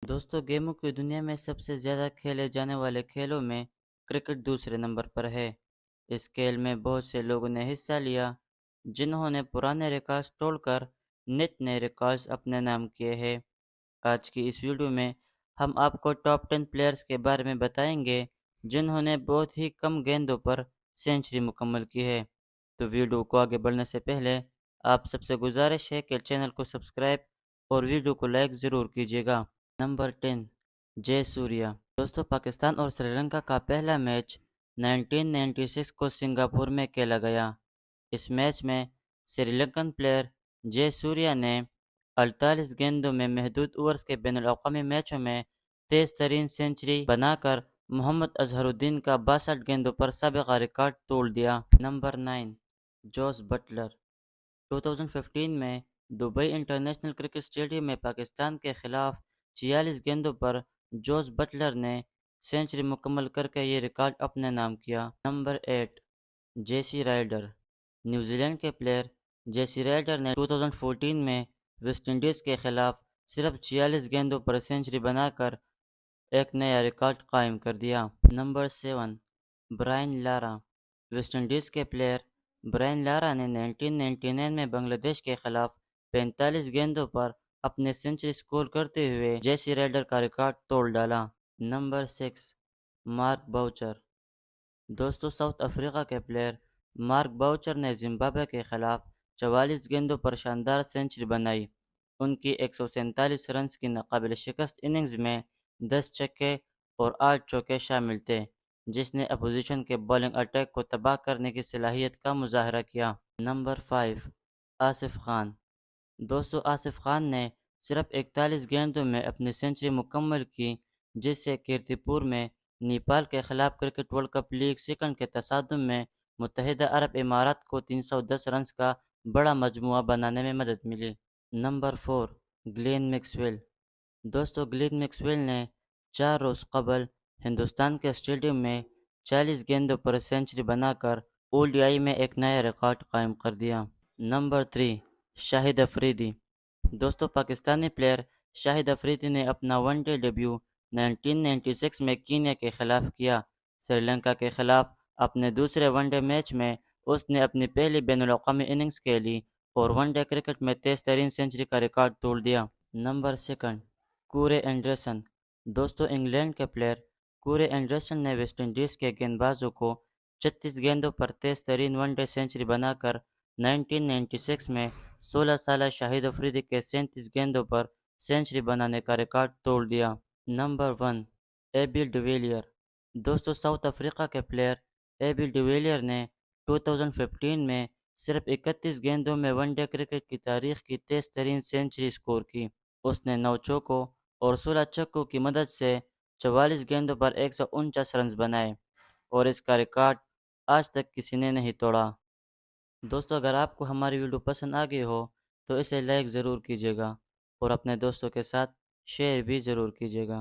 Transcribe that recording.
دوستوں گیموں کی دنیا میں سب سے زیادہ کھیلے جانے والے کھیلوں میں کرکٹ دوسرے نمبر پر ہے۔ اس کھیل میں بہت سے لوگوں نے حصہ لیا جنہوں نے پرانے ریکارڈز توڑ کر نت نئے ریکارڈز اپنے نام کیے ہیں۔ آج کی اس ویڈیو میں ہم آپ کو ٹاپ 10 پلیئرز کے بارے میں بتائیں گے جنہوں نے بہت ہی کم گیندوں پر سینچری مکمل کی ہے۔ تو ویڈیو کو آگے بڑھنے سے پہلے آپ سب سے گزارش ہے کہ چینل کو سبسکرائب اور ویڈیو کو لائک ضرور کیجیے گا۔ نمبر 10 جے سوریا۔ دوستوں پاکستان اور سری لنکا کا پہلا میچ 1996 کو سنگاپور میں کھیلا گیا۔ اس میچ میں سری لنکن پلیئر جے سوریا نے 48 گیندوں میں محدود اوورز کے بین الاقوامی میچوں میں تیز ترین سنچری بنا کر محمد اظہر الدین کا 62 گیندوں پر سابقہ ریکارڈ توڑ دیا۔ Number 9 Jos Buttler. 2015 میں دبئی انٹرنیشنل کرکٹ اسٹیڈیم میں پاکستان کے خلاف 46 گیندوں پر جوس بٹلر نے سنچری مکمل کر کے یہ ریکارڈ اپنے نام کیا۔ نمبر 8 جیسی رائڈر۔ نیوزی لینڈ کے پلیئر جیسی رائڈر نے 2014 میں ویسٹ انڈیز کے خلاف صرف 46 گیندوں پر سنچری بنا کر ایک نیا ریکارڈ قائم کر دیا۔ Number 7 Brian Lara. Waste Indies کے پلیئر برائن لارا نے 1999 میں بنگلہ دیش کے خلاف 45 گیندوں پر اپنے سنچری سکور کرتے ہوئے جیسی رائڈر کا ریکارڈ توڑ ڈالا۔ Number 6 mark Boucher. دوستو ساؤتھ افریقہ کے پلیئر مارک باؤچر نے زمبابوے کے خلاف 44 گیندوں پر شاندار سنچری بنائی۔ ان کی 147 رنز کی ناقابل شکست اننگز میں 10 چھکے اور 8 چوکے شامل تھے، جس نے اپوزیشن کے بالنگ اٹیک کو تباہ کرنے کی صلاحیت کا مظاہرہ کیا۔ نمبر 5 آصف خان۔ دوستو آصف خان نے صرف 41 گیندوں میں اپنی سنچری مکمل کی، جس سے کیرتی پور میں نیپال کے خلاف cricket world cup league second کے تصادم میں متحدہ عرب امارات کو 310 رنز کا بڑا مجموعہ بنانے میں مدد ملی۔ Number 4 Glenn Maxwell. دوستو گلین میکسویل نے 4 روز قبل ہندوستان کے اسٹیڈیم میں 40 گیندوں پر سنچری بنا کر ODI میں ایک نیا ریکارڈ قائم کر دیا۔ نمبر 3 شاہد افریدی۔ دوستو پاکستانی پلیئر شاہد افریدی نے اپنا ون ڈے ڈیبیو 1996 میں کینیا کے خلاف کیا۔ سری لنکا کے خلاف اپنے دوسرے ون ڈے میچ میں اس نے اپنی پہلی بین الاقوامی اننگز کھیلی اور ون ڈے کرکٹ میں تیز ترین سنچری کا ریکارڈ توڑ دیا۔ Number 2 Corey Anderson. دوستو انگلینڈ کے پلیئر کورے اینڈرسن نے ویسٹ انڈیز کے گیندبازوں کو 36 گیندوں پر تیز ترین ون ڈے سنچری بنا کر 1996 میں 16 سالہ شاہد افریدی کے 37 گیندوں پر سنچری بنانے کا ریکارڈ توڑ دیا۔ Number 1 AB ڈویلیئر۔ دوستو ساؤتھ افریقہ کے پلیئر AB ڈویلیئر نے 2015 میں صرف 31 گیندوں میں ون ڈے کرکٹ کی تاریخ کی تیز ترین سنچری سکور کی۔ اس نے 9 چوکوں اور 16 چھکوں کی مدد سے 44 گیندوں پر 149 رنز بنائے اور اس کا ریکارڈ آج تک کسی نے نہیں توڑا۔ دوستو اگر آپ کو ہماری ویڈیو پسند آ گئی ہو تو اسے لائک ضرور کیجیے گا اور اپنے دوستوں کے ساتھ شیئر بھی ضرور کیجیے گا۔